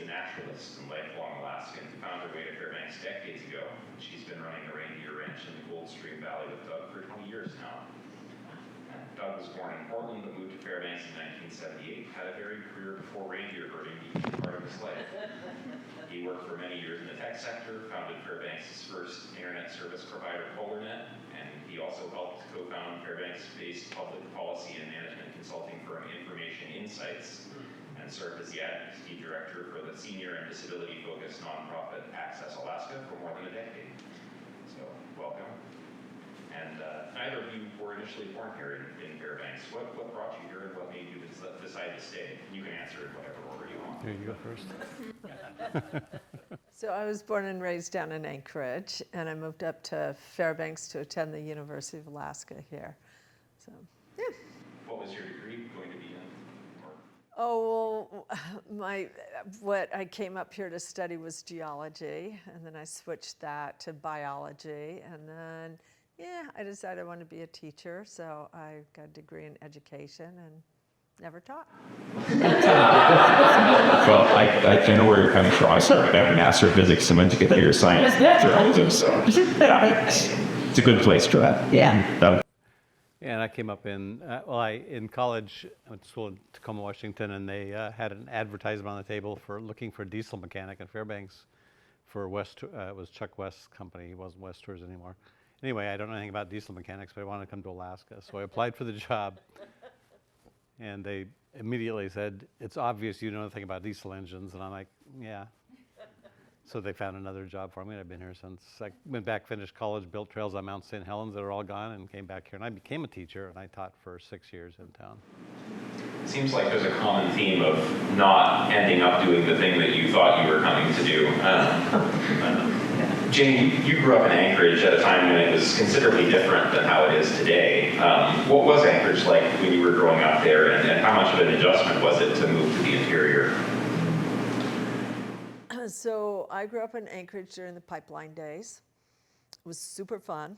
a naturalist and lifelong Alaskan who found her way to Fairbanks decades ago. She's been running the Reindeer Ranch in the Goldstream Valley with Doug for 20 years now. Doug was born in Portland but moved to Fairbanks in 1978, had a varied career before reindeer herding became part of his life. He worked for many years in the tech sector, founded Fairbanks' first internet service provider, Polarnet, and he also helped co-found Fairbanks-based public policy and management consulting firm Information Insights, and served as the advocacy director for the senior and disability-focused nonprofit Access Alaska for more than a decade. So, welcome. And neither of you were initially born here in Fairbanks. What brought you here and what made you decide to stay? You can answer in whatever order you want. Here, you go first. So I was born and raised down in Anchorage, and I moved up to Fairbanks to attend the University of Alaska here. So, yeah. What was your degree going to be in? Oh, well, what I came up here to study was geology, and then I switched that to biology, and then, yeah, I decided I wanted to be a teacher, so I got a degree in education and never taught. Well, I know where you're coming from. I started out in astrophysics and went to computer science. So it's a good place to have. Yeah, and I came up in college, I went to school in Tacoma, Washington, and they had an advertisement on the table for looking for a diesel mechanic in Fairbanks for West, it was Chuck West's company, he wasn't West Tours anymore. Anyway, I don't know anything about diesel mechanics, but I wanted to come to Alaska, so I applied for the job. And they immediately said, it's obvious you know nothing about diesel engines. And I'm like, yeah. So they found another job for me, and I've been here since. I went back, finished college, built trails on Mount St. Helens that are all gone, and came back here. And I became a teacher, and I taught for 6 years in town. It seems like there's a common theme of not ending up doing the thing that you thought you were coming to do. Jane, you grew up in Anchorage at a time when it was considerably different than how it is today. What was Anchorage like when you were growing up there, and how much of an adjustment was it to move to the interior? So I grew up in Anchorage during the pipeline days. It was super fun.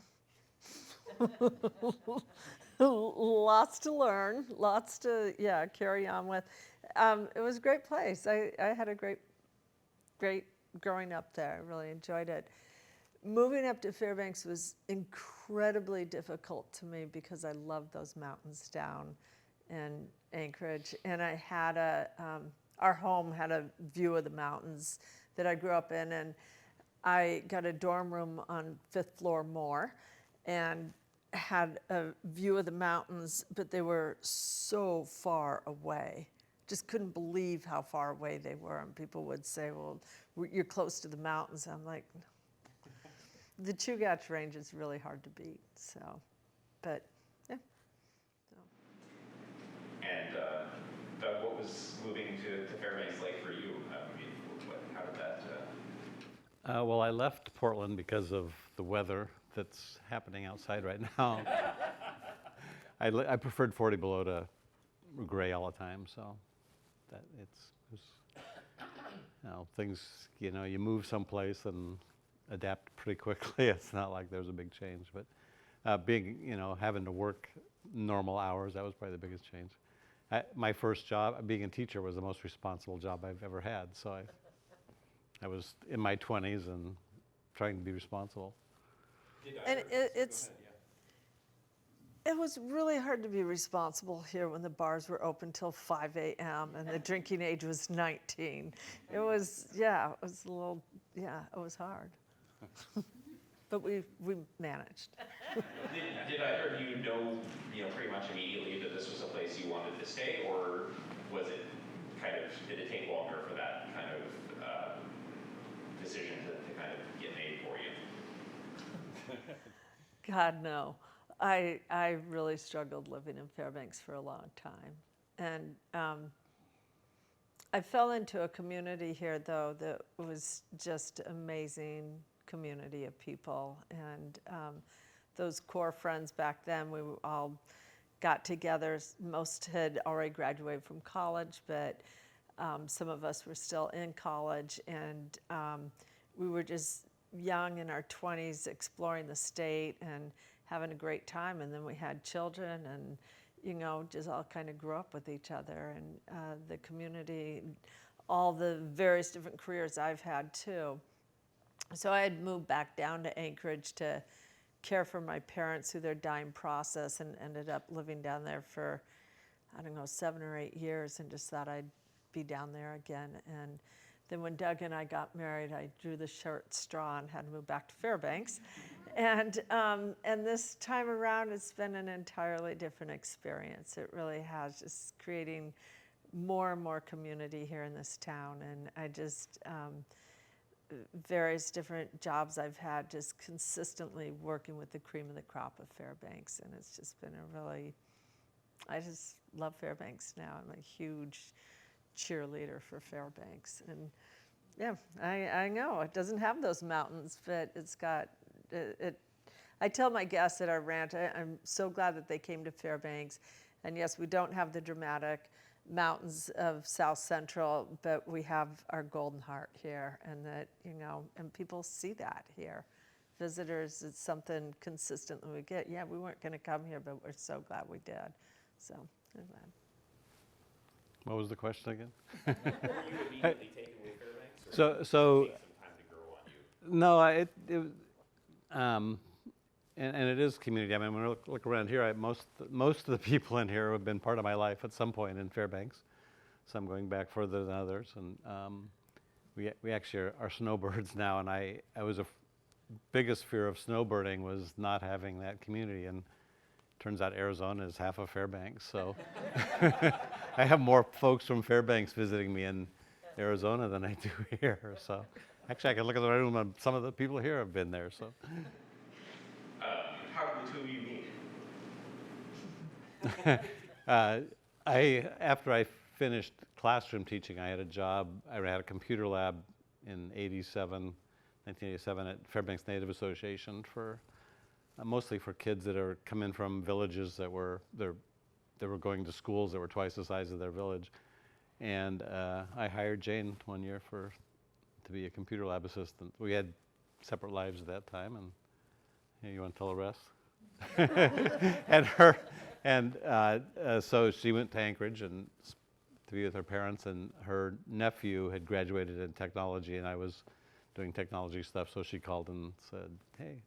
Lots to learn, lots to, carry on with. It was a great place. I had a great growing up there. I really enjoyed it. Moving up to Fairbanks was incredibly difficult to me because I loved those mountains down in Anchorage, and I had our home had a view of the mountains that I grew up in, and I got a dorm room on 5th floor more, and had a view of the mountains, but they were so far away. Just couldn't believe how far away they were, and people would say, well, you're close to the mountains. I'm like, the Chugach Range is really hard to beat, so, but, yeah. So. And Doug, what was moving to Fairbanks like for you? How did that? Well, I left Portland because of the weather that's happening outside right now. I preferred 40 below to gray all the time, so that it's things, you move someplace and adapt pretty quickly. It's not like there's a big change, but having to work normal hours, that was probably the biggest change. My first job, being a teacher, was the most responsible job I've ever had. So I was in my 20s and trying to be responsible. And it was really hard to be responsible here when the bars were open till 5 a.m. and the drinking age was 19. It was hard. But we managed. Did either of you know pretty much immediately that this was a place you wanted to stay, or was it did it take longer for that kind of decision to kind of get made for you? God, no. I really struggled living in Fairbanks for a long time. And I fell into a community here, though, that was just amazing community of people. And those core friends back then, we all got together. Most had already graduated from college, but some of us were still in college. And we were just young in our 20s, exploring the state and having a great time. And then we had children and, just all kind of grew up with each other. And the community, all the various different careers I've had too. So I had moved back down to Anchorage to care for my parents through their dying process, and ended up living down there for, I don't know, 7 or 8 years, and just thought I'd be down there again. And then when Doug and I got married, I drew the short straw and had to move back to Fairbanks. And this time around, it's been an entirely different experience. It really has, just creating more and more community here in this town. And I just, various different jobs I've had, just consistently working with the cream of the crop of Fairbanks. And it's just been a really, I just love Fairbanks now. I'm a huge cheerleader for Fairbanks. And yeah, I know it doesn't have those mountains, but it's got it. I tell my guests at our ranch, I'm so glad that they came to Fairbanks. And yes, we don't have the dramatic mountains of South Central, but we have our Golden Heart here, and that, you know, and people see that here. Visitors, it's something consistently we get. Yeah, we weren't going to come here, but we're so glad we did. So I'm glad. What was the question again? Were you immediately taken with Fairbanks? So Or did it take some time to grow on you? No, and it is community. I mean, when I look around here, most of the people in here have been part of my life at some point in Fairbanks. Some going back further than others, and we actually are snowbirds now. And I was biggest fear of snowbirding was not having that community, and turns out Arizona is half of Fairbanks. So I have more folks from Fairbanks visiting me in Arizona than I do here. So actually, I can look at the room and some of the people here have been there. So. How did the two of you meet? After I finished classroom teaching, I had a job. I had a computer lab in 1987 at Fairbanks Native Association for mostly for kids that are come in from villages that were going to schools that were twice the size of their village. And I hired Jane one year to be a computer lab assistant. We had separate lives at that time, and you want to tell the rest? So she went to Anchorage and to be with her parents, and her nephew had graduated in technology, and I was doing technology stuff. So she called and said, "Hey,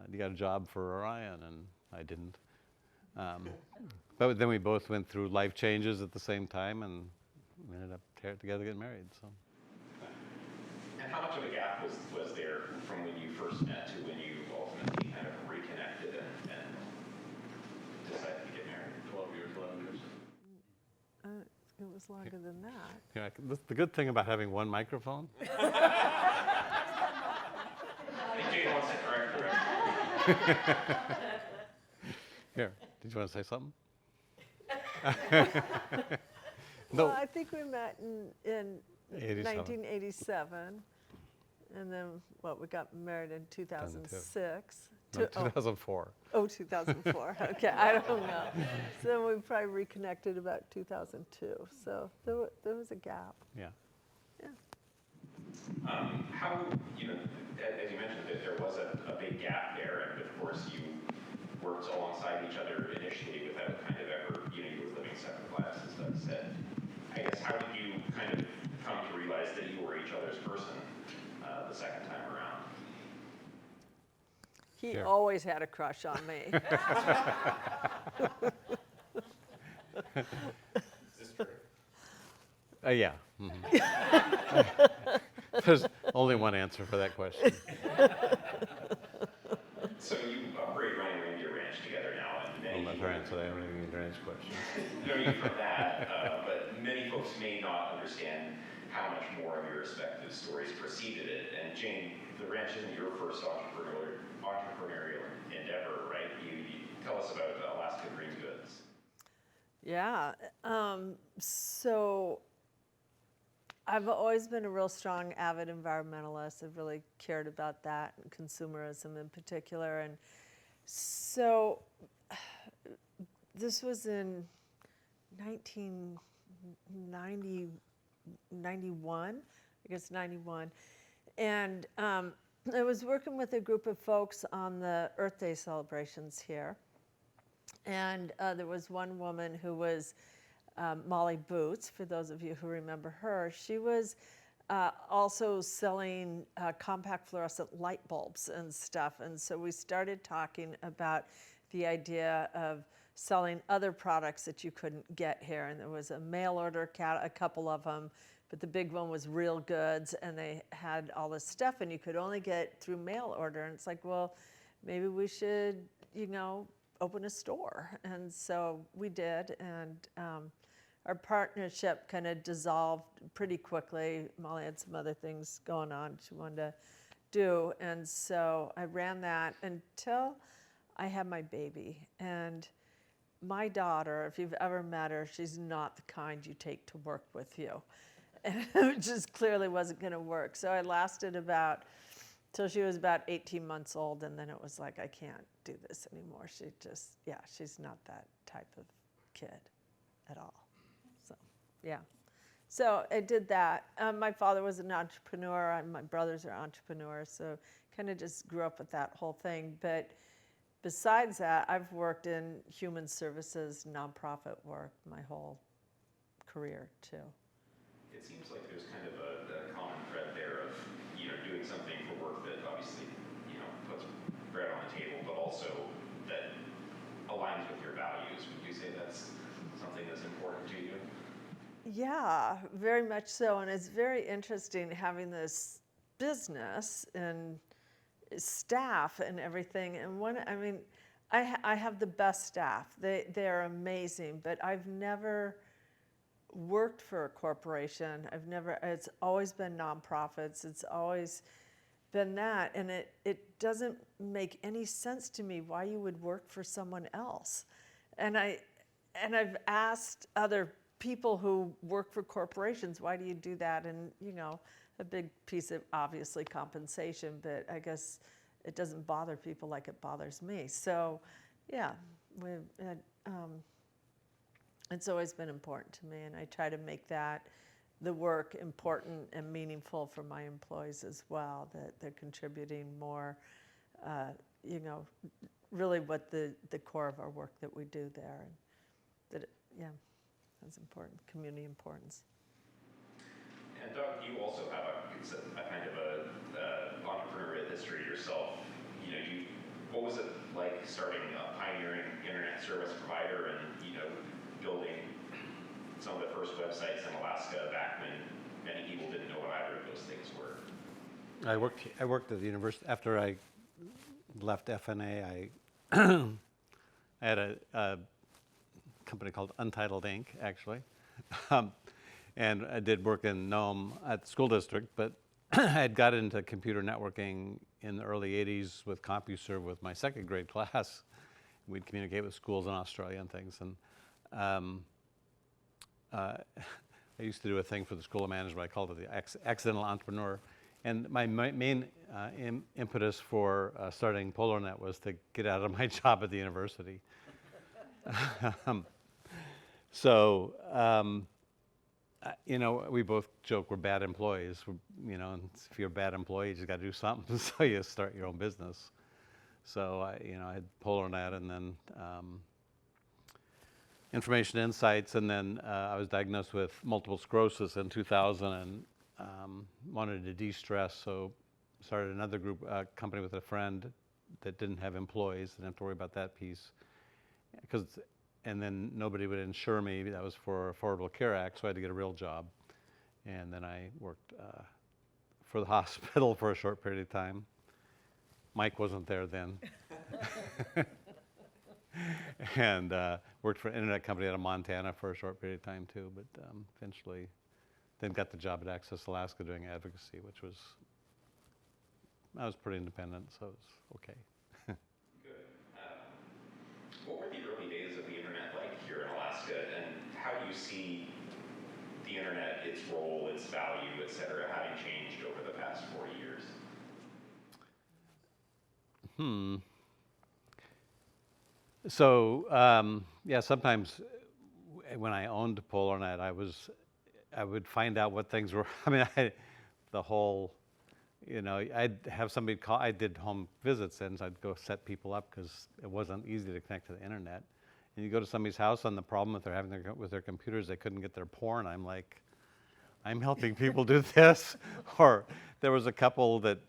you got a job for Orion?" And I didn't. But then we both went through life changes at the same time, and we ended up together getting married. So. And how much of a gap was there from when you first met to when you ultimately kind of reconnected and decided to get married? 12 years, 11 years? It was longer than that. Yeah, the good thing about having one microphone. I think Jane wants to correct. Here, did you want to say something? Well, I think we met in 87. 1987, and then, we got married in 2006. No, 2004. Oh, 2004. Okay, I don't know. So then we probably reconnected about 2002. So there was a gap. Yeah. Yeah. How, as you mentioned, that there was a big gap there, and of course you worked alongside each other initially without kind of ever, you were living separate lives, as Doug said. I guess, how did you kind of come to realize that you were each other's person the second time around? He Sure. always had a crush on me. Is this true? Yeah. There's only one answer for that question. So you operate Running Reindeer Ranch together now, and I'll many let her answer that. I don't even need to answer questions. know you from that, but many folks may not understand how much more of your respective stories preceded it. And Jane, the ranch isn't your first entrepreneurial endeavor, right? You tell us about Alaskan Green Goods. Yeah. So I've always been a real strong, avid environmentalist. I've really cared about that, and consumerism in particular. And so this was in 1991, I guess 91. And I was working with a group of folks on the Earth Day celebrations here. And there was one woman who was Molly Boots, for those of you who remember her. She was also selling compact fluorescent light bulbs and stuff. And so we started talking about the idea of selling other products that you couldn't get here. And there was a mail order, a couple of them, but the big one was Real Goods, and they had all this stuff, and you could only get through mail order. And it's like, well, maybe we should, open a store. And so we did, and our partnership kind of dissolved pretty quickly. Molly had some other things going on she wanted to do, and so I ran that until I had my baby. And my daughter, if you've ever met her, she's not the kind you take to work with you. And it just clearly wasn't going to work. So I lasted till she was about 18 months old, and then it was like, I can't do this anymore. She's not that type of kid at all. So, yeah. So I did that. My father was an entrepreneur. My brothers are entrepreneurs, so kind of just grew up with that whole thing. But besides that, I've worked in human services, nonprofit work my whole career, too. It seems like there's kind of a common thread there of, doing something for work that obviously, puts bread on the table, but also that aligns with your values. Would you say that's something that's important to you? Yeah, very much so. And it's very interesting having this business and staff and everything. And I have the best staff. They're amazing, but I've never worked for a corporation. It's always been nonprofits. It's always been that. And it doesn't make any sense to me why you would work for someone else. And I've asked other people who work for corporations, why do you do that? And, a big piece of obviously compensation, but I guess it doesn't bother people like it bothers me. So, yeah, it's always been important to me, and I try to make the work important and meaningful for my employees as well, that they're contributing more, really what the core of our work that we do there. And that's important, community importance. And Doug, you also have a kind of a entrepreneurial history yourself. What was it like starting a pioneering internet service provider and, building some of the first websites in Alaska back when many people didn't know what either of those things were? I worked at the university. After I left FNA, I had a company called Untitled Inc., actually. And I did work in Nome at the school district, but I had got into computer networking in the early 80s with CompuServe with my second grade class. We'd communicate with schools in Australia and things. And I used to do a thing for the School of Management. I called it the Accidental Entrepreneur. And my main impetus for starting Polarnet was to get out of my job at the university. We both joke we're bad employees. And if you're a bad employee, you just got to do something. So you start your own business. So I had Polarnet, and then Information Insights, and then I was diagnosed with multiple sclerosis in 2000 and wanted to de-stress, so started another company with a friend that didn't have employees, didn't have to worry about that piece. And then nobody would insure me. That was for Affordable Care Act, so I had to get a real job. And then I worked for the hospital for a short period of time. Mike wasn't there then. And worked for an internet company out of Montana for a short period of time too, but eventually then got the job at Access Alaska doing advocacy, I was pretty independent, so it was okay. Good. What were the early days of the internet like here in Alaska, and how do you see the internet, its role, its value, et cetera, having changed over the past 40 years? So, sometimes when I owned Polarnet, I would find out what things were. I'd have somebody call. I did home visits, and I'd go set people up because it wasn't easy to connect to the internet. and you go to somebody's house and the problem that they're having with their computers, they couldn't get their porn. I'm like, I'm helping people do this. Or there was a couple that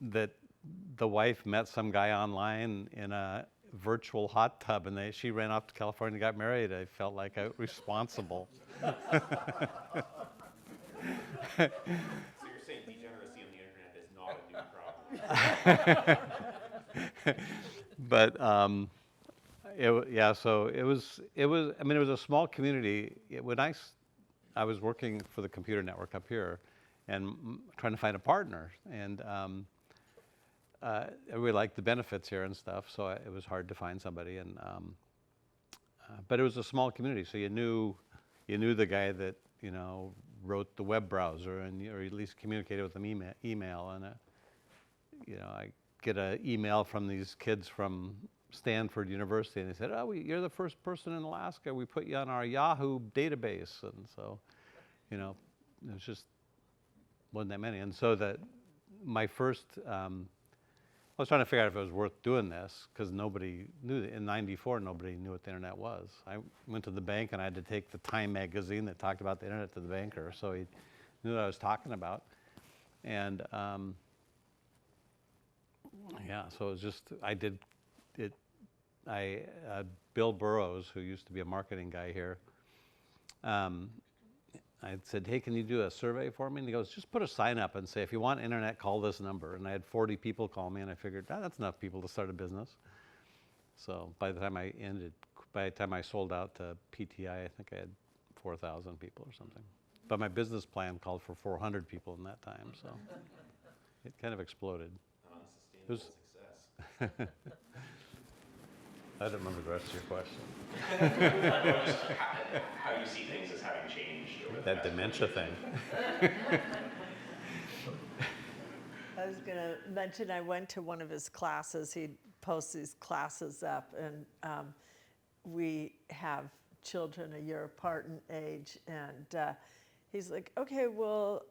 the wife met some guy online in a virtual hot tub, and she ran off to California and got married. I felt like responsible. So you're saying degeneracy on the internet is not a new problem? But so it was. I mean, it was a small community. When I was working for the computer network up here, and trying to find a partner, and we liked the benefits here and stuff. So it was hard to find somebody, and but it was a small community, so you knew the guy that wrote the web browser, or at least communicated with them email. And I get an email from these kids from Stanford University, and they said, "Oh, you're the first person in Alaska. We put you on our Yahoo database." And so, it was just wasn't that many. And so my first, I was trying to figure out if it was worth doing this, because nobody knew. In '94, nobody knew what the internet was. I went to the bank, and I had to take the Time magazine that talked about the internet to the banker, so he knew what I was talking about. And so it was just, I did it. Bill Burrows, who used to be a marketing guy here, I said, "Hey, can you do a survey for me?" And he goes, "Just put a sign up and say, if you want internet, call this number." And I had 40 people call me, and I figured, that's enough people to start a business. So by the time I sold out to PTI, I think I had 4,000 people or something. But my business plan called for 400 people in that time, so it kind of exploded. Unsustainable success. I don't remember the rest of your question. Just how you see things as having changed over the That past dementia thing. I was going to mention I went to one of his classes. He'd post these classes up, and we have children a year apart in age. And he's like, "Okay, well,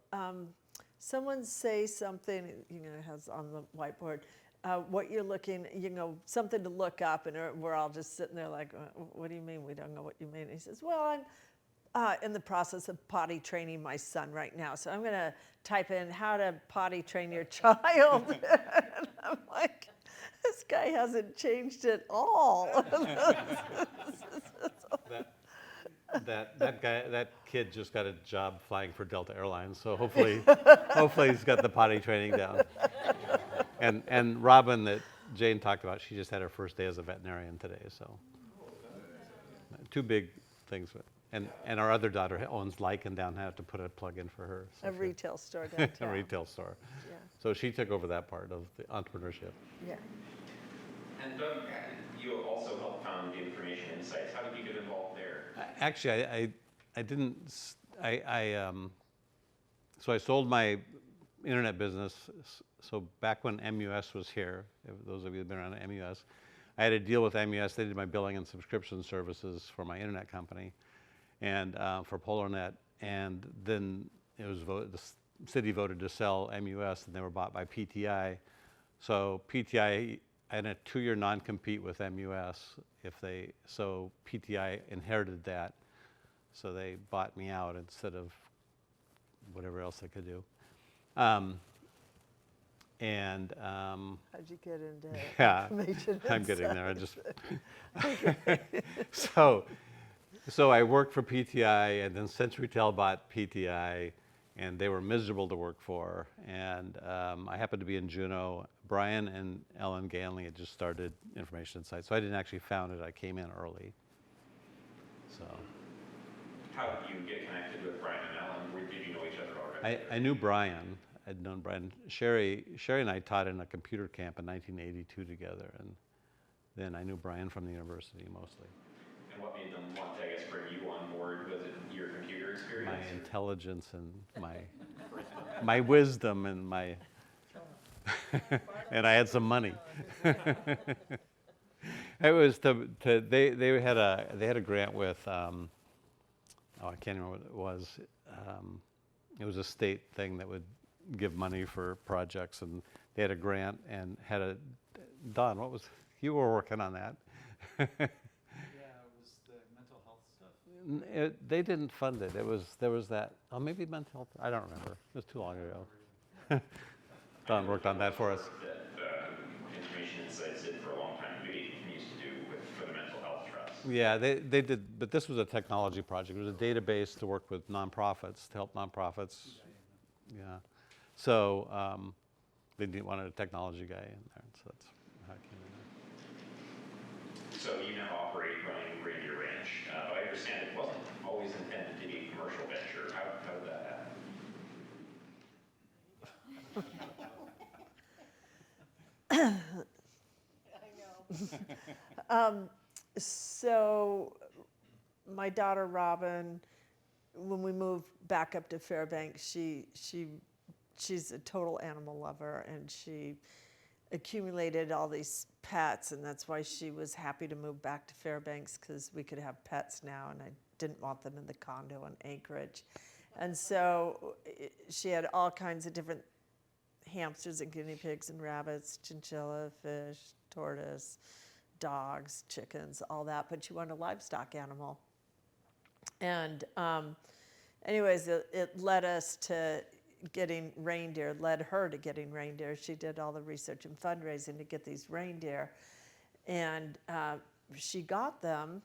someone say something," has on the whiteboard, what you're looking, something to look up. And we're all just sitting there like, "What do you mean we don't know what you mean?" And he says, "Well, I'm in the process of potty training my son right now. So I'm going to type in how to potty train your child." And I'm like, this guy hasn't changed at all. That kid just got a job flying for Delta Airlines, so hopefully he's got the potty training down. And Robin, that Jane talked about, she just had her first day as a veterinarian today, so two big things. And our other daughter owns Lycan down, had to put a plug in for her. So A retail store downtown. a retail store. Yeah. So she took over that part of the entrepreneurship. Yeah. And Doug, you also helped found the Information Insights. How did you get involved there? Actually, I didn't. So I sold my internet business. So back when MUS was here, those of you who've been around MUS, I had a deal with MUS. They did my billing and subscription services for my internet company, and for Polarnet. And then it was the city voted to sell MUS, and they were bought by PTI. So PTI, I had a 2-year non-compete with MUS. So PTI inherited that, so they bought me out instead of whatever else they could do. How'd you get into Yeah, Information I'm getting there. I Insights? just so I worked for PTI, and then CenturyTel bought PTI, and they were miserable to work for. And I happened to be in Juneau. Brian and Ellen Ganley had just started Information Insights, so I didn't actually found it. I came in early. So How did you get connected with Brian and Ellen? Where did you know each other already? I knew Brian. I'd known Brian. Sherry and I taught in a computer camp in 1982 together, and then I knew Brian from the university mostly. And what made them want to, I guess, bring you on board? Was it your computer experience? My intelligence and my wisdom and and I had some money. It was they had a grant with I can't remember what it was. It was a state thing that would give money for projects, and they had a grant and had Don, you were working on that. They didn't fund it. There was that, oh, maybe mental health, I don't remember. It was too long ago. Don worked on that for us. That Information Insights did for a long time. We used to do for the mental health trust. Yeah, they did, but this was a technology project. It was a database to work with nonprofits, to help nonprofits. Yeah. So wanted a technology guy in there, so that's how it came in there. So you now operate Running Reindeer Ranch. But I understand it wasn't always intended to be a commercial venture. How did that happen? So my daughter Robin, when we moved back up to Fairbanks, she's a total animal lover, and she accumulated all these pets, and that's why she was happy to move back to Fairbanks, because we could have pets now, and I didn't want them in the condo in Anchorage. And so she had all kinds of different hamsters and guinea pigs and rabbits, chinchilla, fish, tortoise, dogs, chickens, all that, but she wanted a livestock animal. And anyways, it led us to getting reindeer, led her to getting reindeer. She did all the research and fundraising to get these reindeer. And she got them.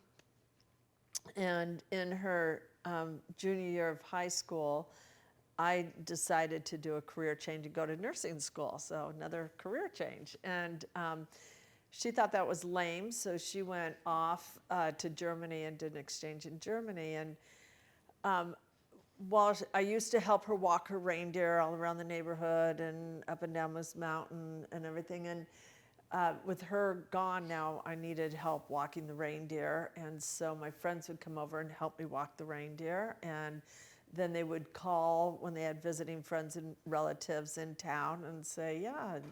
And in her junior year of high school, I decided to do a career change and go to nursing school. So another career change. And she thought that was lame, so she went off to Germany and did an exchange in Germany. And while I used to help her walk her reindeer all around the neighborhood and up and down this mountain and everything, and with her gone now, I needed help walking the reindeer, and so my friends would come over and help me walk the reindeer, and then they would call when they had visiting friends and relatives in town and say, yeah, and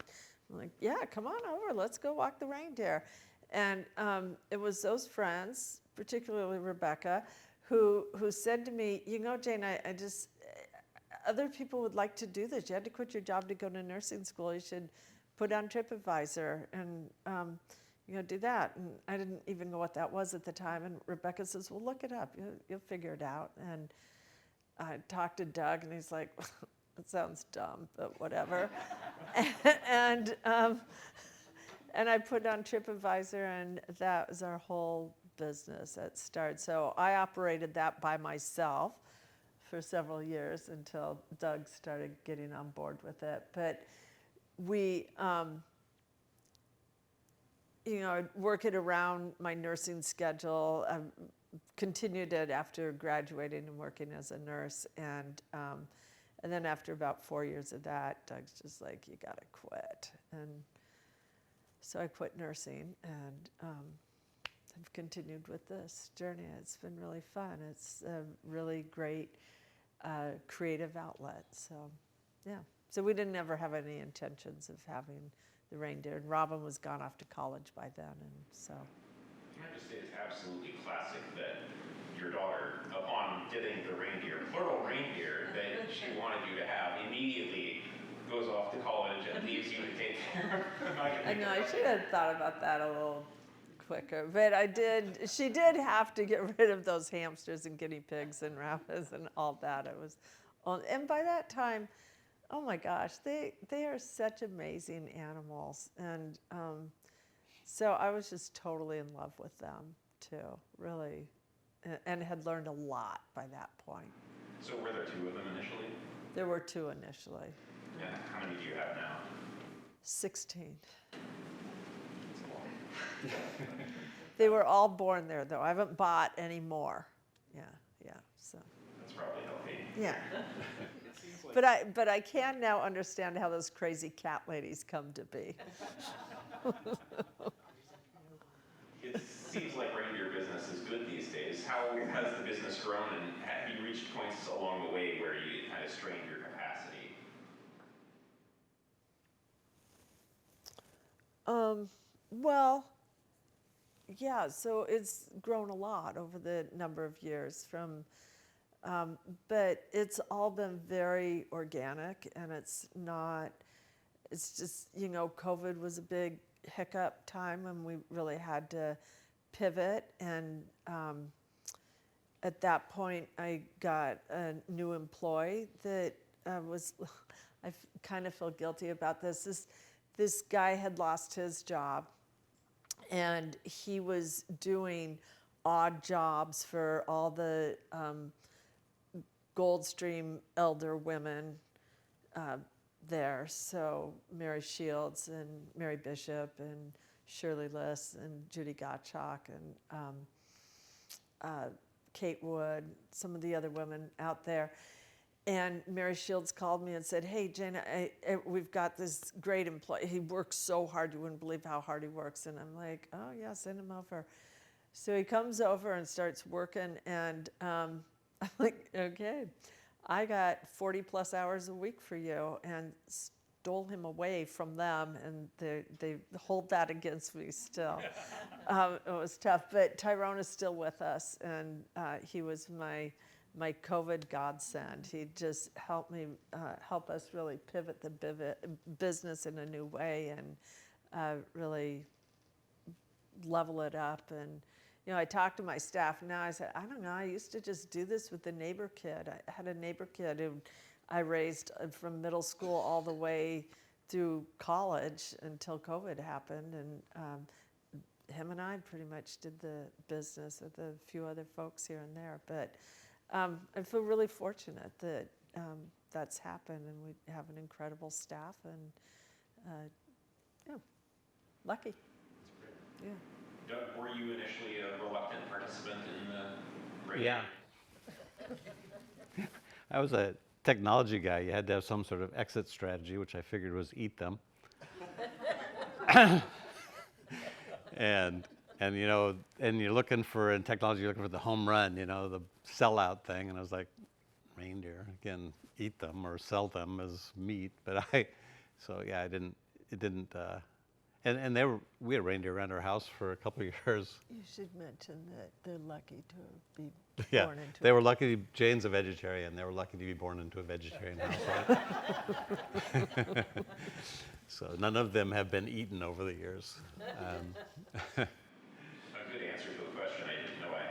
I'm like, yeah, come on over, let's go walk the reindeer. And it was those friends, particularly Rebecca, who said to me, you know, Jane, I just, other people would like to do this. You had to quit your job to go to nursing school. You should put on TripAdvisor and, do that. And I didn't even know what that was at the time. And Rebecca says, well, look it up. You'll figure it out. And I talked to Doug, and he's like, it sounds dumb, but whatever. and I put on TripAdvisor, and that was our whole business that started. So I operated that by myself for several years until Doug started getting on board with it. But we, I'd work it around my nursing schedule. I continued it after graduating and working as a nurse. And then after about 4 years of that, Doug's just like, you gotta quit. And so I quit nursing, and I've continued with this journey. It's been really fun. It's a really great creative outlet. So, yeah. So we didn't ever have any intentions of having the reindeer. And Robin was gone off to college by then, and so. Can I just say it's absolutely classic that your daughter, upon getting the reindeer, plural reindeer, that she wanted you to have, immediately goes off to college and leaves you to take care of. I know, I should have thought about that a little quicker, but she did have to get rid of those hamsters and guinea pigs and rabbits and all that. And by that time, oh my gosh, they are such amazing animals. And so I was just totally in love with them too, really, and had learned a lot by that point. So were there two of them initially? There were two initially. Yeah. How many do you have now? 16. They were all born there, though. I haven't bought any more. Yeah, so. That's probably healthy. Yeah. But I can now understand how those crazy cat ladies come to be. It seems like reindeer business is good these days. How has the business grown, and have you reached points along the way where you kind of strained your capacity? Well, yeah, so it's grown a lot over the number of years but it's all been very organic, and it's just, COVID was a big hiccup time, and we really had to pivot, and at that point, I got a new employee that was, kind of feel guilty about this. This guy had lost his job, and he was doing odd jobs for all the Goldstream elder women there. So Mary Shields and Mary Bishop and Shirley Liss and Judy Gottschalk and Kate Wood, some of the other women out there. And Mary Shields called me and said, hey, Jane, we've got this great employee. He works so hard, you wouldn't believe how hard he works. And I'm like, oh, yeah, send him over. So he comes over and starts working, and I'm like, okay, I got 40 plus hours a week for you, and stole him away from them, and they hold that against me still. It was tough, but Tyrone is still with us, and he was my COVID godsend. He just helped me, help us really pivot the business in a new way, and really level it up. And I talked to my staff now. I said, I don't know, I used to just do this with the neighbor kid. I had a neighbor kid who I raised from middle school all the way through college until COVID happened. And him and I pretty much did the business with a few other folks here and there. But I feel really fortunate that that's happened, and we have an incredible staff, and yeah, lucky. That's great. Yeah. Doug, were you initially a reluctant participant in the race? Yeah. I was a technology guy. You had to have some sort of exit strategy, which I figured was eat them. and you're looking for, in technology, you're looking for the home run, the sellout thing. And I was like, reindeer, again, eat them or sell them as meat. But and we had reindeer around our house for a couple of years. You should mention that they're lucky to be Yeah, born into they were lucky. Jane's a vegetarian. They were lucky to be born into a vegetarian household. So none of them have been eaten over the years. A good answer to a question I didn't know I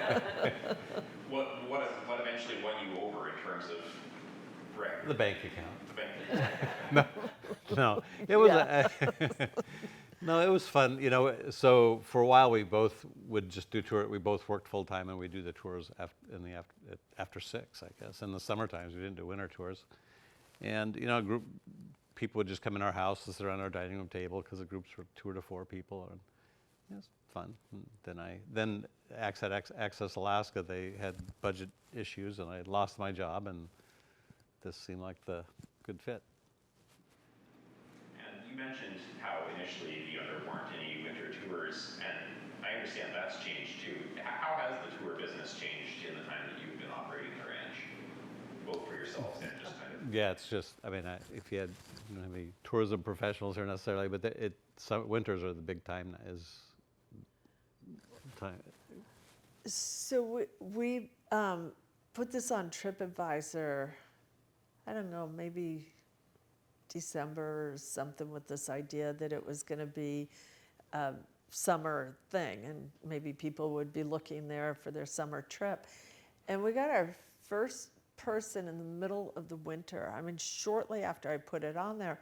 had. What eventually won you over in terms of The bank account. the bank? No, it was no, it was fun. So for a while we both would just do tour. We both worked full time, and we do the tours after 6, I guess. In the summer times, we didn't do winter tours, and a group people would just come in our house and sit around our dining room table, because the groups were 2 to 4 people, and it was fun. And then Access Alaska, they had budget issues, and I lost my job, and this seemed like the good fit. And you mentioned how initially there weren't any winter tours, and I understand that's changed too. How has the tour business changed in the time that you've been operating the ranch, both for yourselves and just kind of? Yeah, it's just, if you had, don't have any tourism professionals here necessarily, but winters are the big time. So we put this on TripAdvisor, I don't know, maybe December or something, with this idea that it was going to be a summer thing, and maybe people would be looking there for their summer trip. And we got our first person in the middle of the winter, shortly after I put it on there.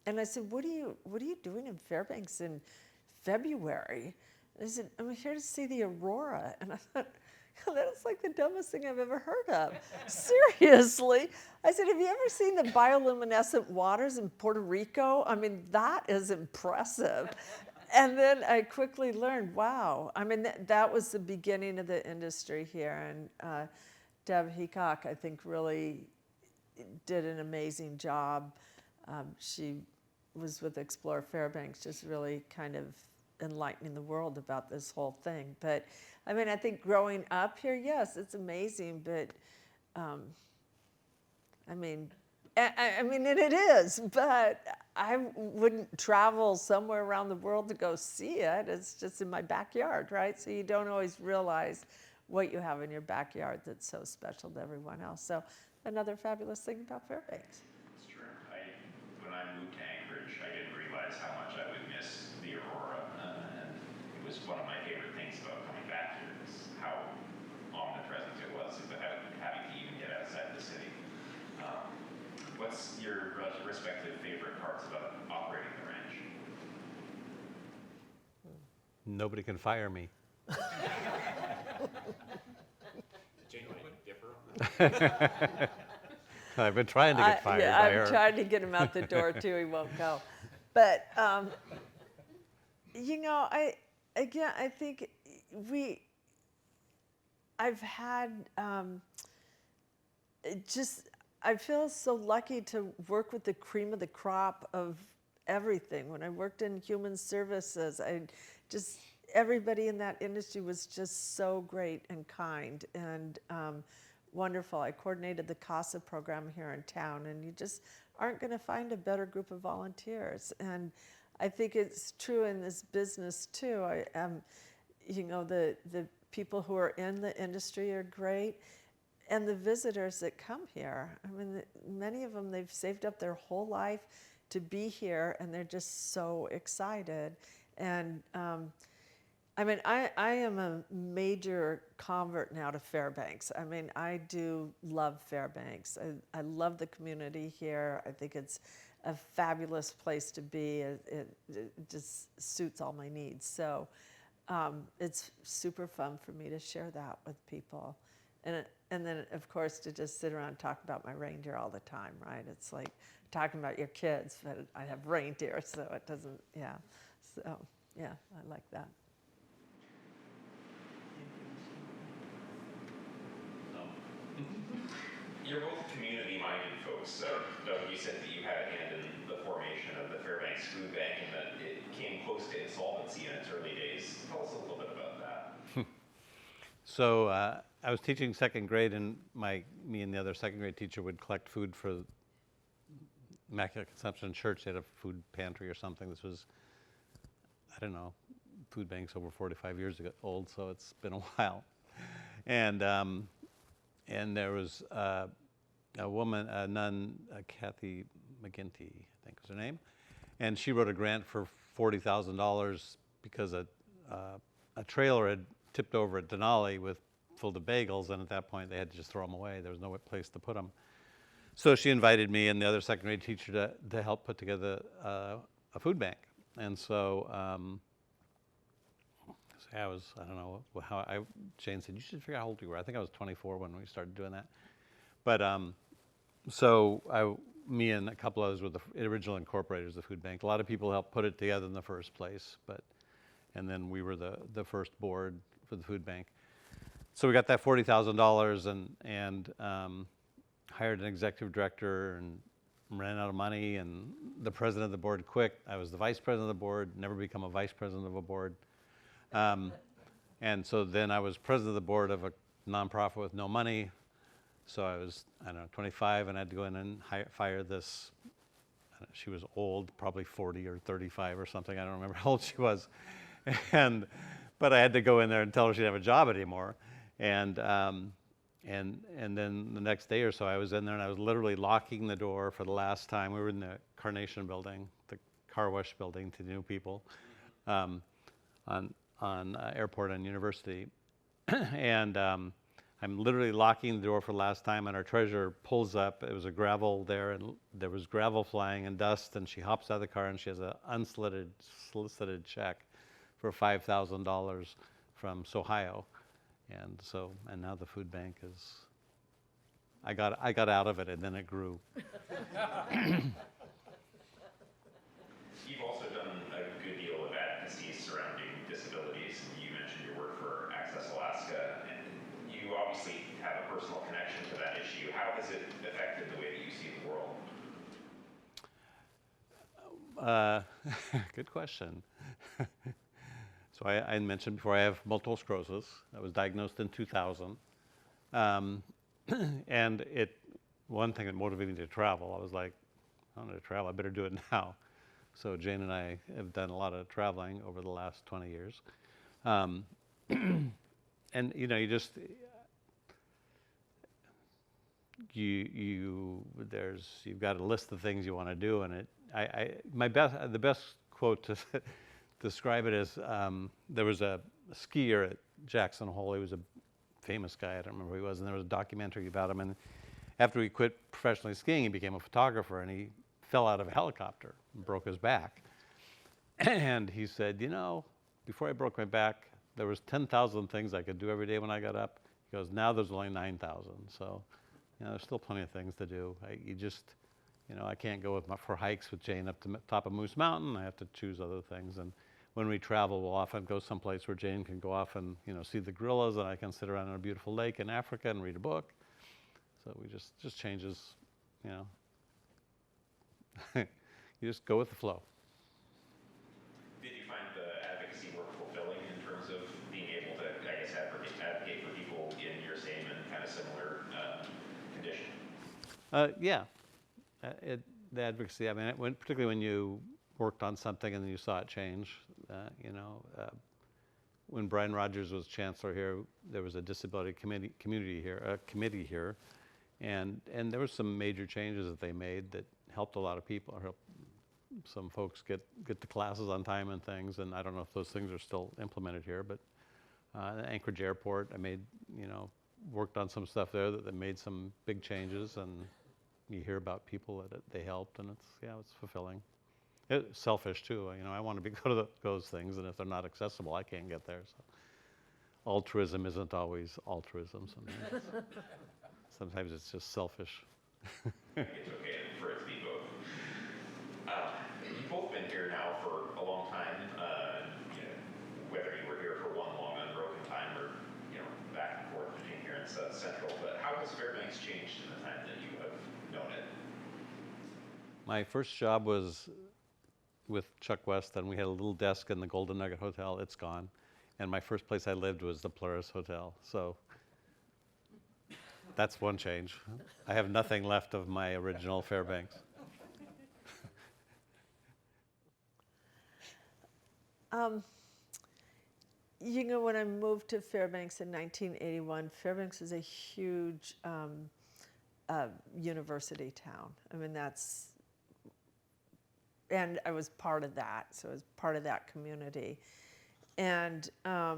And I said, what are you doing in Fairbanks in February? And I said, I'm here to see the aurora. And I thought, that's like the dumbest thing I've ever heard of. Seriously. I said, have you ever seen the bioluminescent waters in Puerto Rico? That is impressive. And then I quickly learned, wow. That was the beginning of the industry here. And Deb Heacock, I think, really did an amazing job. She was with Explore Fairbanks, just really kind of enlightening the world about this whole thing. But I think growing up here, yes, it's amazing, but it is, but I wouldn't travel somewhere around the world to go see it. It's just in my backyard, right? So you don't always realize what you have in your backyard that's so special to everyone else. So another fabulous thing about Fairbanks. It's true. When I moved to Anchorage, I didn't realize how much I would miss the aurora, and it was one of my favorite things about coming back here, is how omnipresent it was without having to even get outside the city. What's your respective favorite parts about operating the ranch? Nobody can fire me. Jane, differ? I've been trying to get fired yeah, by I'm her. trying to get him out the door too. He won't go. But you know, I think I've had I feel so lucky to work with the cream of the crop of everything. When I worked in human services, everybody in that industry was just so great and kind and wonderful. I coordinated the CASA program here in town, and you just aren't going to find a better group of volunteers. And I think it's true in this business too. You know, the people who are in the industry are great, and the visitors that come here. I mean, many of them, they've saved up their whole life to be here, and they're just so excited. And I mean, I am a major convert now to Fairbanks. I mean, I do love Fairbanks. I love the community here. I think it's a fabulous place to be. It just suits all my needs. So it's super fun for me to share that with people. And then, of course, to just sit around and talk about my reindeer all the time, right? It's like talking about your kids, but I have reindeer, so it doesn't, yeah. So, yeah, I like that. You're both community-minded folks. Doug, you said that you had a hand in the formation of the Fairbanks Food Bank and that it came close to insolvency in its early days. Tell us a little bit about that. So I was teaching second grade, and me and the other second grade teacher would collect food for Immaculate Conception Church. They had a food pantry or something. This was, I don't know, food bank's over 45 years old, so it's been a while. And there was a woman, a nun, Kathy McGinty, I think was her name, and she wrote a grant for $40,000 because a trailer had tipped over at Denali full of bagels, and at that point they had to just throw them away. There was no place to put them. So she invited me and the other second grade teacher to help put together a food bank. And so I don't know Jane said, you should figure out how old you were. I think I was 24 when we started doing that. But me and a couple others were the original incorporators of the food bank. A lot of people helped put it together in the first place, and then we were the first board for the food bank. So we got that $40,000 and hired an executive director and ran out of money, and the president of the board quit. I was the vice president of the board, never become a vice president of a board. And so then I was president of the board of a nonprofit with no money. So I was, 25, and I had to go in and fire this. She was old, probably 40 or 35 or something. I don't remember how old she was. But I had to go in there and tell her she didn't have a job anymore. And then the next day or so, I was in there and I was literally locking the door for the last time. We were in the Carnation building, the car wash building to new people, on Airport and University. And I'm literally locking the door for the last time, and our treasurer pulls up. It was a gravel there, and there was gravel flying and dust, and she hops out of the car, and she has an unsolicited check for $5,000 from Ohio. And now the food bank is, I got out of it, and then it grew. You've also done a good deal of advocacy surrounding disabilities. You mentioned your work for Access Alaska, and you obviously have a personal connection to that issue. How has it affected the way that you see the world? Good question. So I mentioned before, I have multiple sclerosis. I was diagnosed in 2000. And one thing that motivated me to travel, I was like, I want to travel, I better do it now. So Jane and I have done a lot of traveling over the last 20 years. And you've got a list of things you want to do, and the best quote to describe it is, there was a skier at Jackson Hole. He was a famous guy, I don't remember who he was, and there was a documentary about him. And after he quit professionally skiing, he became a photographer, and he fell out of a helicopter and broke his back. And he said, you know, before I broke my back, there was 10,000 things I could do every day when I got up. He goes, now there's only 9,000. So, you know, there's still plenty of things to do. I can't go for hikes with Jane up to the top of Moose Mountain. I have to choose other things. And when we travel, we'll often go someplace where Jane can go off and, see the gorillas, and I can sit around on a beautiful lake in Africa and read a book. So we just changes, you just go with the flow. Did you find the advocacy work fulfilling in terms of being able to, I guess, advocate for people in your same and kind of similar condition? Yeah. The advocacy, I mean, particularly when you worked on something and then you saw it change, when Brian Rogers was chancellor here, there was a disability committee here, and there were some major changes that they made that helped a lot of people, or helped some folks get to classes on time and things, and I don't know if those things are still implemented here, but Anchorage Airport, I made, worked on some stuff there that made some big changes, and you hear about people that they helped, and it's fulfilling. It's selfish too, I want to go to those things, and if they're not accessible, I can't get there. So altruism isn't always altruism. Sometimes it's just selfish. It's okay for it to be both. You've both been here now for a long time, whether you were here for one long unbroken time or back and forth between here and Central. But how has Fairbanks changed in the time that you have known it? My first job was with Chuck West, and we had a little desk in the Golden Nugget Hotel. It's gone. And my first place I lived was the Polaris Hotel. So that's one change. I have nothing left of my original Fairbanks. When I moved to Fairbanks in 1981, Fairbanks is a huge university town. I mean, and I was part of that, so I was part of that community. And I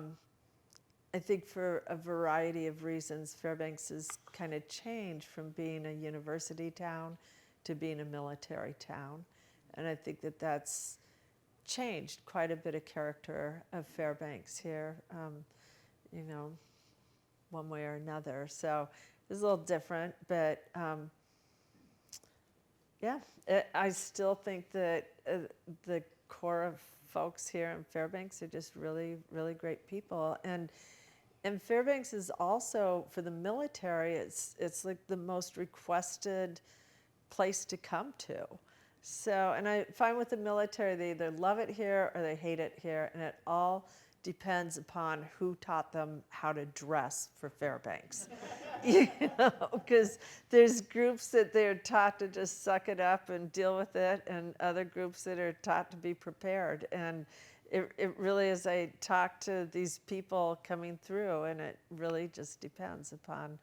think for a variety of reasons, Fairbanks has kind of changed from being a university town to being a military town. And I think that that's changed quite a bit of character of Fairbanks here, one way or another. So it's a little different, but I still think that the core of folks here in Fairbanks are just really, really great people. And Fairbanks is also, for the military, it's like the most requested place to come to. So, and I find with the military, they either love it here or they hate it here, and it all depends upon who taught them how to dress for Fairbanks. Because there's groups that they're taught to just suck it up and deal with it, and other groups that are taught to be prepared. And it really is, I talk to these people coming through, and it really just depends upon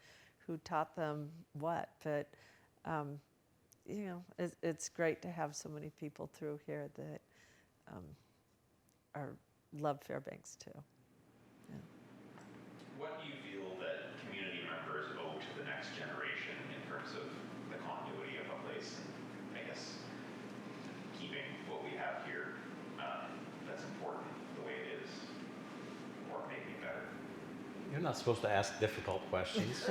who taught them what. But it's great to have so many people through here that love Fairbanks too. Yeah. What do you feel that community members owe to the next generation in terms of the continuity of a place and, I guess, keeping what we have here that's important the way it is, or making it better? You're not supposed to ask difficult questions.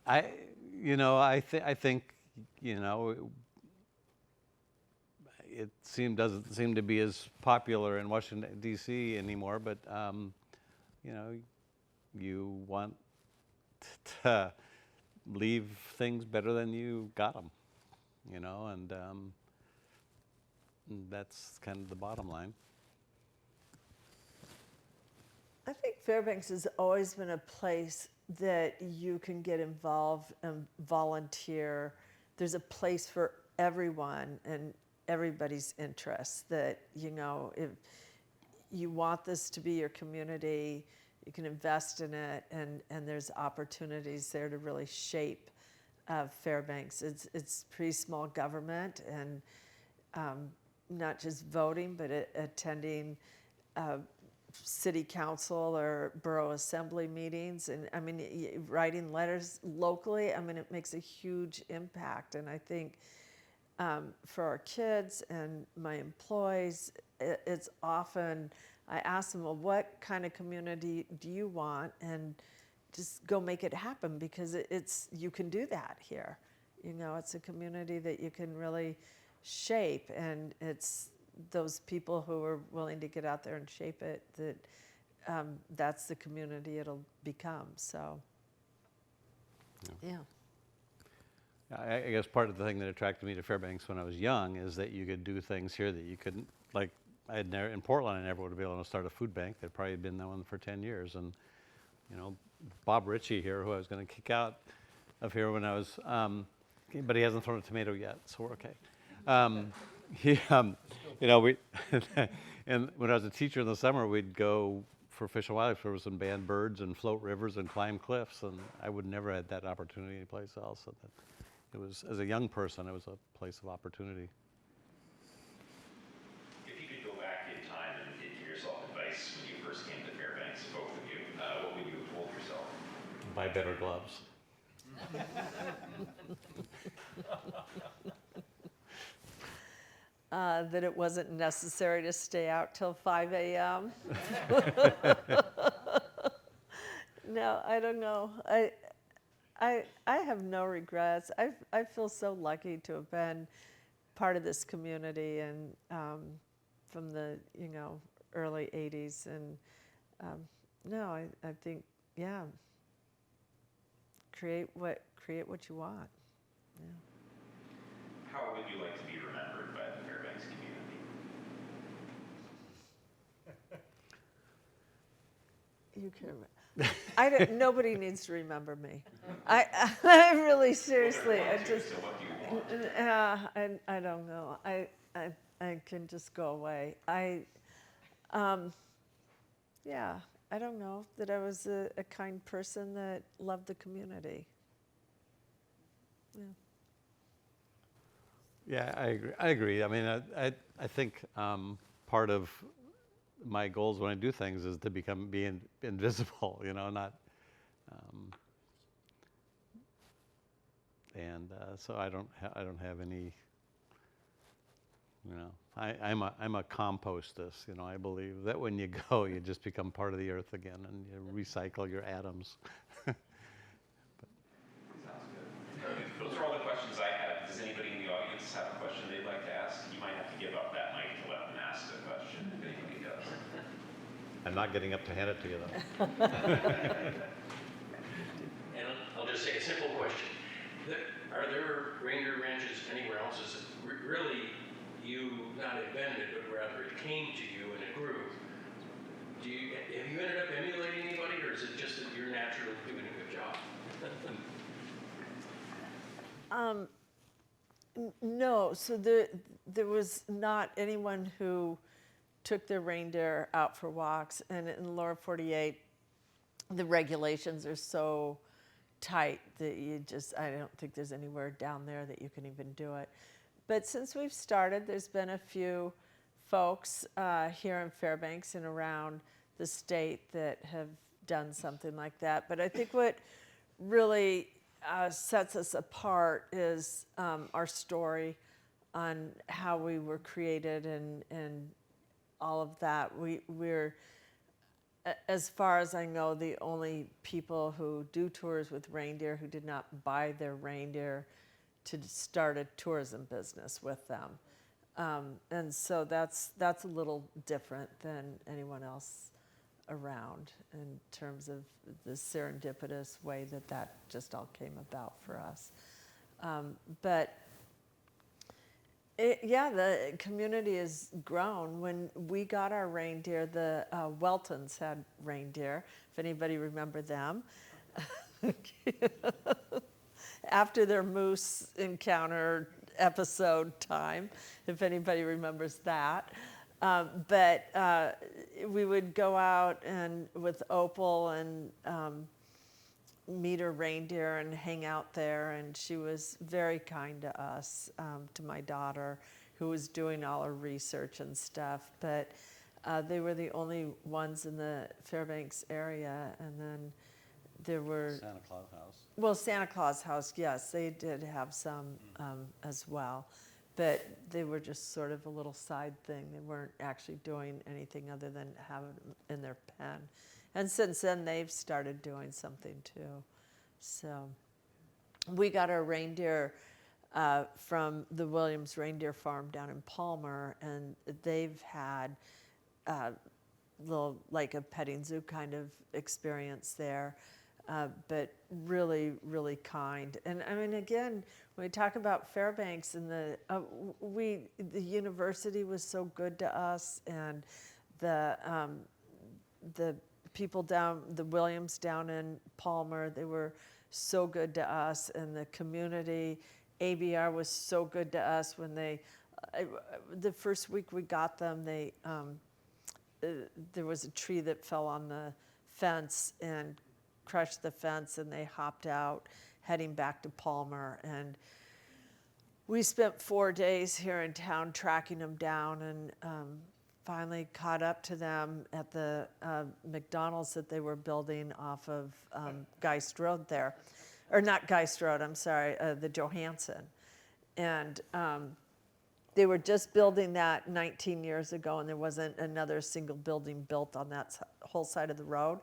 I think it doesn't seem to be as popular in Washington D.C. anymore. But you want to leave things better than you got them, and that's kind of the bottom line. I think Fairbanks has always been a place that you can get involved and volunteer. There's a place for everyone and everybody's interests that, if you want this to be your community, you can invest in it, and there's opportunities there to really shape Fairbanks. It's pretty small government, and not just voting, but attending city council or borough assembly meetings. And I mean, writing letters locally, I mean, it makes a huge impact. And I think for our kids and my employees, it's often, I ask them, well, what kind of community do you want? And just go make it happen, because you can do that here. You know, it's a community that you can really shape, and it's those people who are willing to get out there and shape it, that's the community it'll become. So, yeah. I guess part of the thing that attracted me to Fairbanks when I was young is that you could do things here that you couldn't, like in Portland, I never would have been able to start a food bank. They'd probably been that one for 10 years. And, you know, Bob Ritchie here, who I was going to kick out of here when I was, but he hasn't thrown a tomato yet, so we're okay. You know, and when I was a teacher in the summer, we'd go for Fish and Wildlife Service and band birds and float rivers and climb cliffs, and I would never had that opportunity anyplace else. So that it was, as a young person, it was a place of opportunity. If you could go back in time and give yourself advice when you first came to Fairbanks, both of you, what would you have told yourself? Buy better gloves. That it wasn't necessary to stay out till 5 a.m. No, I don't know. I have no regrets. I feel so lucky to have been part of this community, and from the early 80s, and no, I think, yeah, create what you want. Yeah. How would you like to be remembered by the Fairbanks community? You can. Nobody needs to remember me. I really, seriously, I just. So what do you want? I don't know. I can just go away. Yeah, I don't know, that I was a kind person that loved the community. Yeah. Yeah, I agree. I mean, I think part of my goals when I do things is to be invisible, you know, not, and so I don't have any, you know, I'm a compostist, you know. I believe that when you go, you just become part of the earth again, and you recycle your atoms. Sounds good. Those are all the questions I have. Does anybody in the audience have a question they'd like to ask? You might have to give up that mic to let them ask the question, if anybody does. I'm not getting up to hand it to you, though. And I'll just say a simple question. Are there reindeer ranches anywhere else? Is it really you not invented it, but rather it came to you and it grew? Have you ended up emulating anybody, or is it just that you're naturally doing a good job? No, so there was not anyone who took their reindeer out for walks, and in the lower 48, the regulations are so tight that I don't think there's anywhere down there that you can even do it. But since we've started, there's been a few folks here in Fairbanks and around the state that have done something like that. But I think what really sets us apart is our story on how we were created and all of that. We're, as far as I know, the only people who do tours with reindeer who did not buy their reindeer to start a tourism business with them. And so that's a little different than anyone else around in terms of the serendipitous way that just all came about for us. But the community has grown. When we got our reindeer, the Weltons had reindeer, if anybody remember them. After their moose encounter episode time, if anybody remembers that. But we would go out and with Opal and meet her reindeer and hang out there, and she was very kind to us, to my daughter, who was doing all our research and stuff. But they were the only ones in the Fairbanks area, and then there were Santa Claus House. well, Santa Claus House, yes, they did have some as well, but they were just sort of a little side thing. They weren't actually doing anything other than having them in their pen. And since then, they've started doing something too. So we got our reindeer from the Williams Reindeer Farm down in Palmer, and they've had little, like a petting zoo kind of experience there. But really, really kind. And I mean, again, when we talk about Fairbanks and the university was so good to us, and the people down, the Williams down in Palmer, they were so good to us, and the community, ABR was so good to us when they, the first week we got them, they, there was a tree that fell on the fence and crushed the fence, and they hopped out heading back to Palmer, and we spent 4 days here in town tracking them down, and finally caught up to them at the McDonald's that they were building off of Geist Road there, or not Geist Road, I'm sorry, the Johansson. And they were just building that 19 years ago, and there wasn't another single building built on that whole side of the road.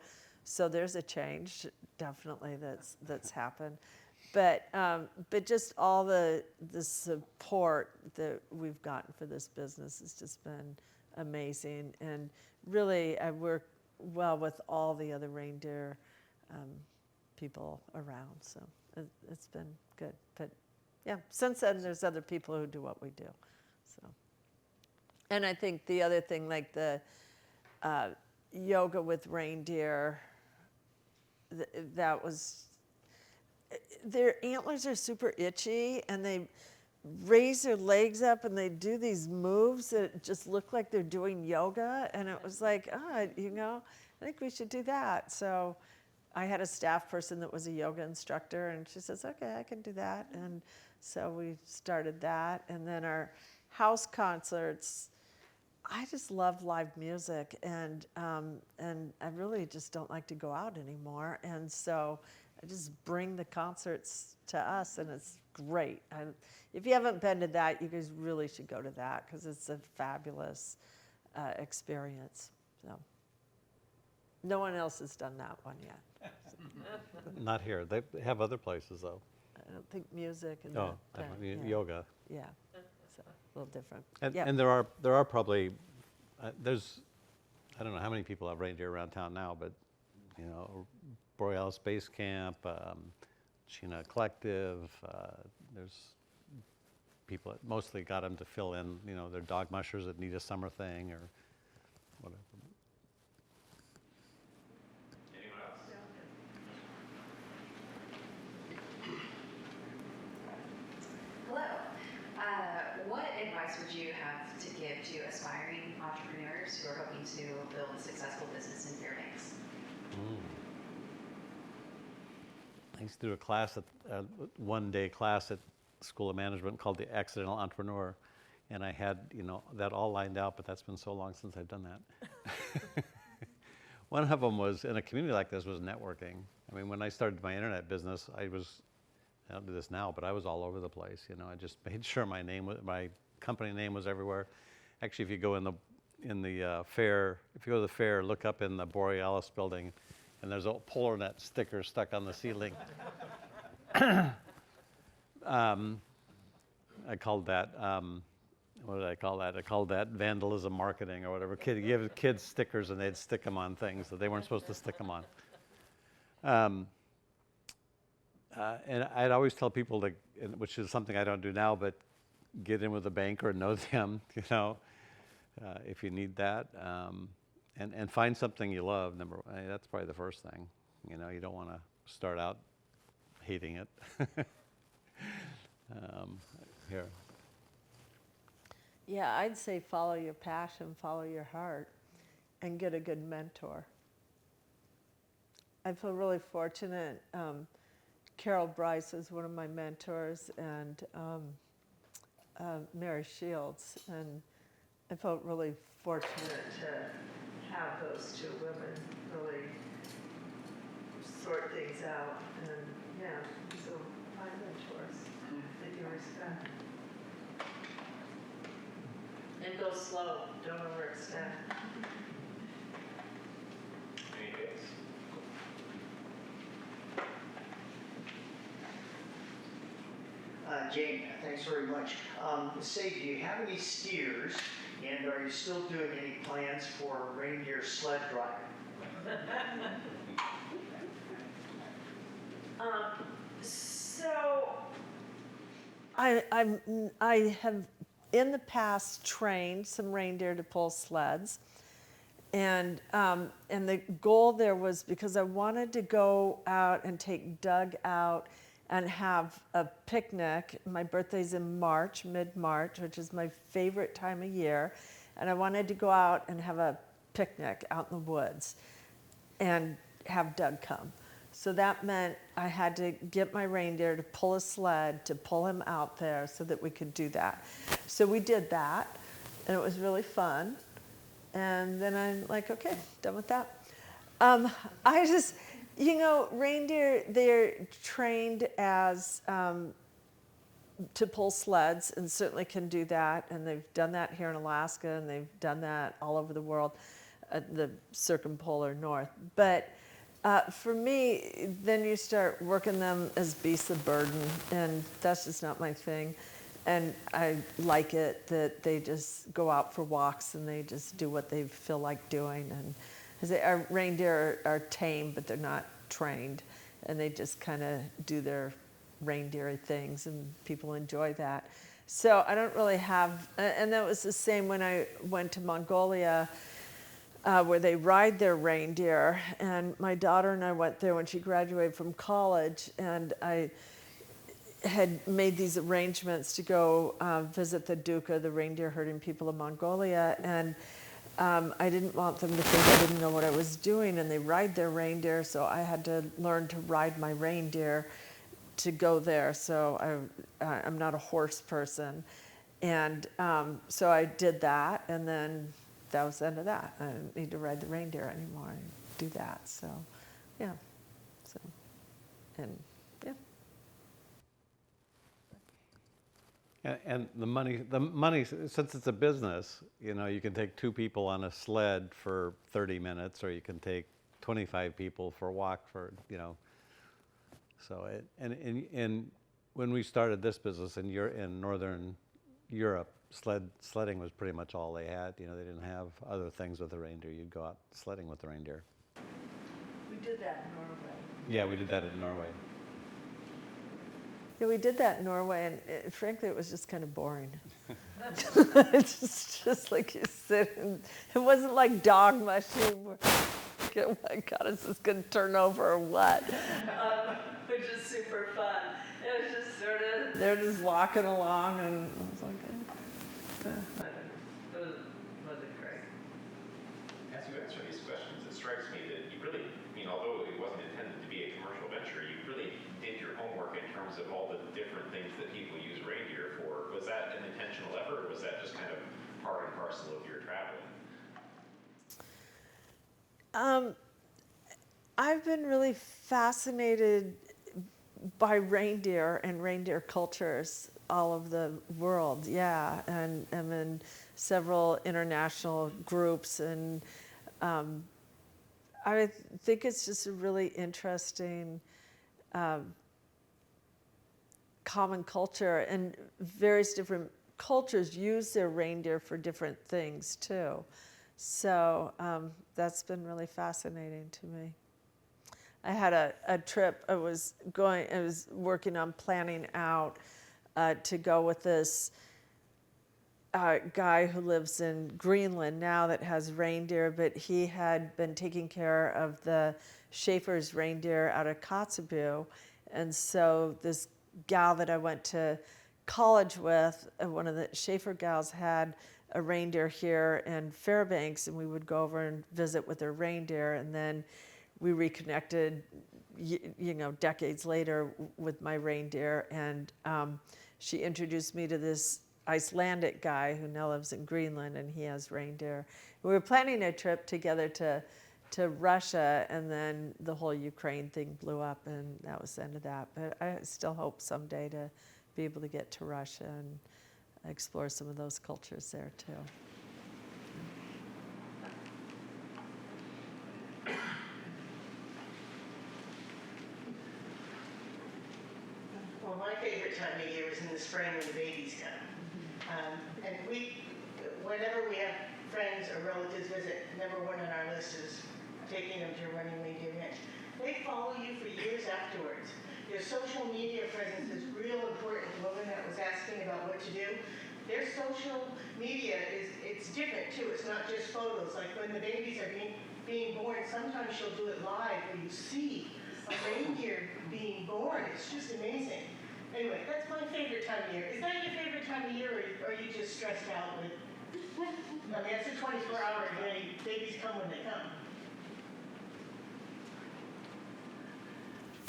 So there's a change, definitely, that's happened. But just all the support that we've gotten for this business has just been amazing. And really, I work well with all the other reindeer people around. So it's been good. But yeah, since then, there's other people who do what we do. So, and I think the other thing, like the yoga with reindeer, that was, their antlers are super itchy, and they raise their legs up and they do these moves that just look like they're doing yoga. And it was like, you know, I think we should do that. So I had a staff person that was a yoga instructor, and she says, okay, I can do that. And so we started that. And then our house concerts, I just love live music, and I really just don't like to go out anymore. And so I just bring the concerts to us, and it's great. If you haven't been to that, you guys really should go to that, because it's a fabulous experience. So no one else has done that one yet. Not here. They have other places, though. I don't think music and Oh, that, yeah. yeah. Yoga. Yeah, so a little different. And, Yeah. and there are probably, there's, I don't know how many people have reindeer around town now, but, you know, Borealis Base Camp, Chena Collective, there's people that mostly got them to fill in, you know, their dog mushers that need a summer thing or whatever. Anyone else? Hello. What advice would you have to give to aspiring entrepreneurs who are hoping to build a successful business in Fairbanks? I used to do a class, a one-day class at School of Management called the Accidental Entrepreneur, and I had, you know, that all lined out, but that's been so long since I've done that. One of them was, in a community like this, was networking. I mean, when I started my internet business, I don't do this now, but I was all over the place. You know, I just made sure my company name was everywhere. Actually, if you go in the fair, if you go to the fair, look up in the Borealis building, and there's a Polarnet sticker stuck on the ceiling. I called that, what did I call that? I called that vandalism marketing or whatever. You give kids stickers and they'd stick them on things that they weren't supposed to stick them on. And I'd always tell people to, which is something I don't do now, but get in with a banker and know them, you know, if you need that. And find something you love. That's probably the first thing. You know, you don't want to start out hating it. Here. Yeah, I'd say follow your passion, follow your heart, and get a good mentor. I feel really fortunate. Carol Bryce is one of my mentors, and Mary Shields, and I felt really fortunate to have those two women really sort things out, and yeah, so find mentors that you respect. And go slow, don't overextend. Any bids? Jane, thanks very much. Say, do you have any steers, and are you still doing any plans for reindeer sled driving? So I have in the past trained some reindeer to pull sleds, and the goal there was because I wanted to go out and take Doug out and have a picnic. My birthday's in March, mid-March, which is my favorite time of year, and I wanted to go out and have a picnic out in the woods and have Doug come. So that meant I had to get my reindeer to pull a sled to pull him out there so that we could do that. So we did that, and it was really fun. And then I'm like, okay, done with that. I just, reindeer, they're trained as to pull sleds, and certainly can do that. And they've done that here in Alaska, and they've done that all over the world, the circumpolar north. But for me, then you start working them as beasts of burden, and that's just not my thing. And I like it that they just go out for walks and they just do what they feel like doing. And our reindeer are tame, but they're not trained, and they just kind of do their reindeer things, and people enjoy that. So I don't really have, and that was the same when I went to Mongolia, where they ride their reindeer. And my daughter and I went there when she graduated from college, and I had made these arrangements to go visit the Duka, the reindeer herding people of Mongolia, and I didn't want them to think I didn't know what I was doing, and they ride their reindeer, so I had to learn to ride my reindeer to go there. So I'm not a horse person, and so I did that, and then that was the end of that. I didn't need to ride the reindeer anymore. I do that, so yeah. So, and yeah. And the money, since it's a business, you can take 2 people on a sled for 30 minutes, or you can take 25 people for a walk for, So and when we started this business in Northern Europe, sledding was pretty much all they had. They didn't have other things with the reindeer. You'd go out sledding with the reindeer. We did that in Norway. Yeah, we did that in Norway. Yeah, we did that in Norway, and frankly, it was just kind of boring. It's just like you sit, and it wasn't like dog mushing, where, oh my God, is this going to turn over or what? Which is super fun. It was just sort of, they're just walking along, and I was like, it wasn't great. As you answer these questions, it strikes me that you really, although it wasn't intended to be a commercial venture, you really did your homework in terms of all the different things that people use reindeer for. Was that an intentional effort, or was that just kind of part and parcel of your traveling? I've been really fascinated by reindeer and reindeer cultures all over the world, yeah, and I'm in several international groups, and I think it's just a really interesting common culture, and various different cultures use their reindeer for different things too. So that's been really fascinating to me. I had a trip, I was working on planning out to go with this guy who lives in Greenland now that has reindeer, but he had been taking care of the Schaefer's reindeer out of Kotzebue. And so this gal that I went to college with, one of the Schaefer gals, had a reindeer here in Fairbanks, and we would go over and visit with her reindeer, and then we reconnected, decades later with my reindeer, and she introduced me to this Icelandic guy who now lives in Greenland, and he has reindeer. We were planning a trip together to Russia, and then the whole Ukraine thing blew up, and that was the end of that. But I still hope someday to be able to get to Russia and explore some of those cultures there too. Well, my favorite time of year is in the spring when the babies come. And whenever we have friends or relatives visit, number one on our list is taking them to Running Reindeer Ranch. They follow you for years afterwards. Your social media presence is real important. The woman that was asking about what to do, their social media it's different too. It's not just photos. Like when the babies are being born, sometimes she'll do it live where you see a reindeer being born. It's just amazing. Anyway, that's my favorite time of year. Is that your favorite time of year, or are you just stressed out with? I mean, it's a 24-hour day. Babies come when they come.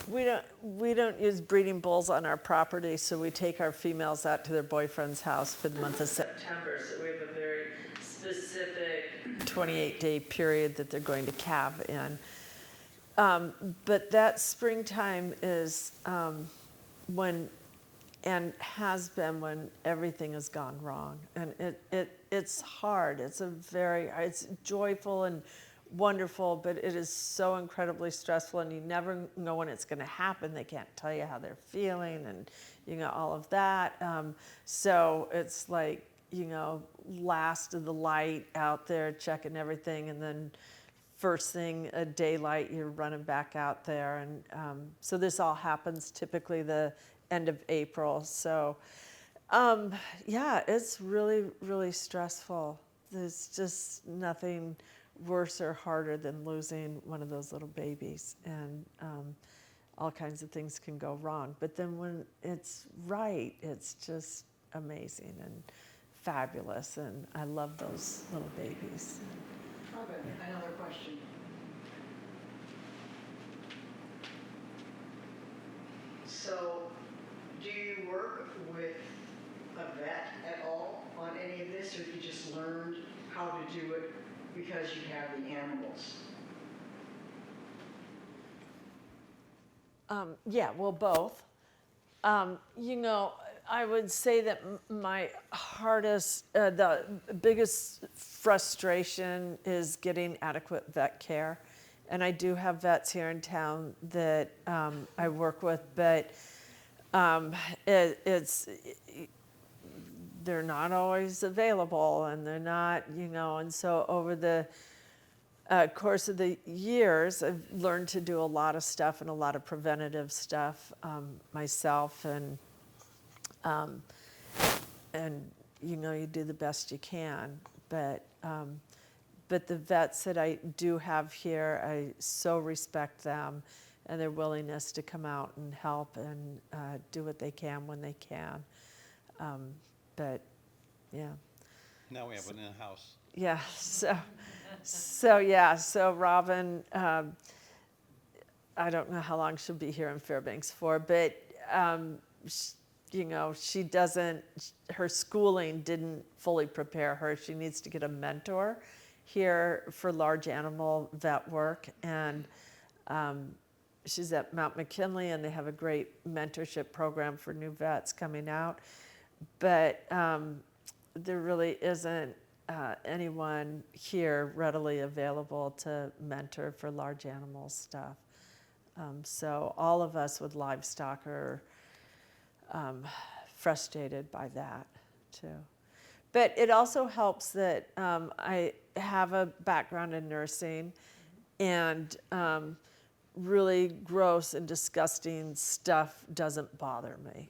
We don't use breeding bulls on our property, so we take our females out to their boyfriend's house for the month of September. So we have a very specific 28-day period that they're going to calve in. But that springtime is when, and has been when everything has gone wrong, and it's hard. It's joyful and wonderful, but it is so incredibly stressful, and you never know when it's going to happen. They can't tell you how they're feeling, and all of that. So it's like last of the light out there checking everything, and then first thing at daylight you're running back out there, and so this all happens typically the end of April. So yeah, it's really, really stressful. There's just nothing worse or harder than losing one of those little babies, and all kinds of things can go wrong. But then when it's right, it's just amazing and fabulous, and I love those little babies. Robin, another question. So, do you work with a vet at all on any of this, or you just learned how to do it because you have the animals? Yeah, well, both. I would say that my hardest, the biggest frustration is getting adequate vet care. And I do have vets here in town that I work with, but they're not always available, and they're not, and so over the course of the years, I've learned to do a lot of stuff and a lot of preventative stuff myself, and you do the best you can. But the vets that I do have here, I so respect them and their willingness to come out and help and do what they can when they can. But yeah. Now we have one in the house. Yeah, so Robin, I don't know how long she'll be here in Fairbanks for, but she doesn't, her schooling didn't fully prepare her. She needs to get a mentor here for large animal vet work, and she's at Mount McKinley, and they have a great mentorship program for new vets coming out, but there really isn't anyone here readily available to mentor for large animal stuff. So all of us with livestock are frustrated by that too. But it also helps that I have a background in nursing, and really gross and disgusting stuff doesn't bother me.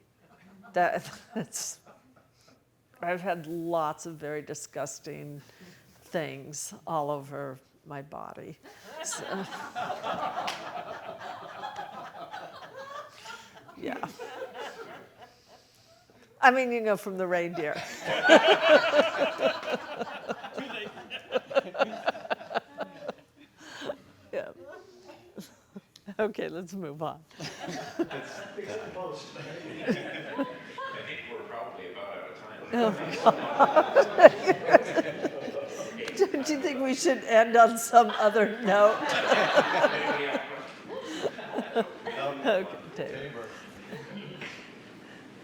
I've had lots of very disgusting things all over my body. So, yeah. I mean, from the reindeer. Yeah. Okay, let's move on. Big post. I think we're probably about out of time. Oh, Don't you think we should end on some other note? Okay, Dave.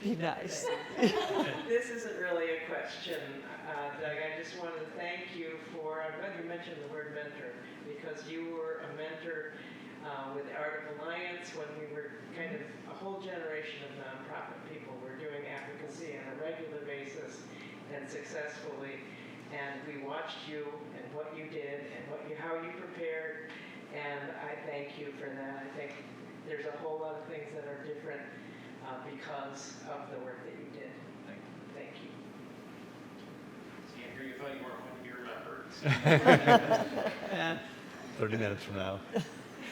Be nice. This isn't really a question, Doug. I just wanted to thank you for, I'm glad you mentioned the word mentor, because you were a mentor with the Art of Alliance when we were kind of a whole generation of nonprofit people were doing advocacy on a regular basis and successfully. And we watched you and what you did and how you prepared, and I thank you for that. I think there's a whole lot of things that are different because of the work that you did. Thank you. See, Andrew, you thought you weren't going to be remembered. 30 minutes from now.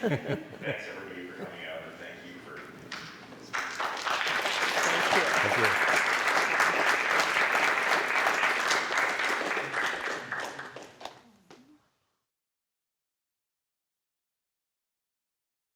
Thanks, everybody.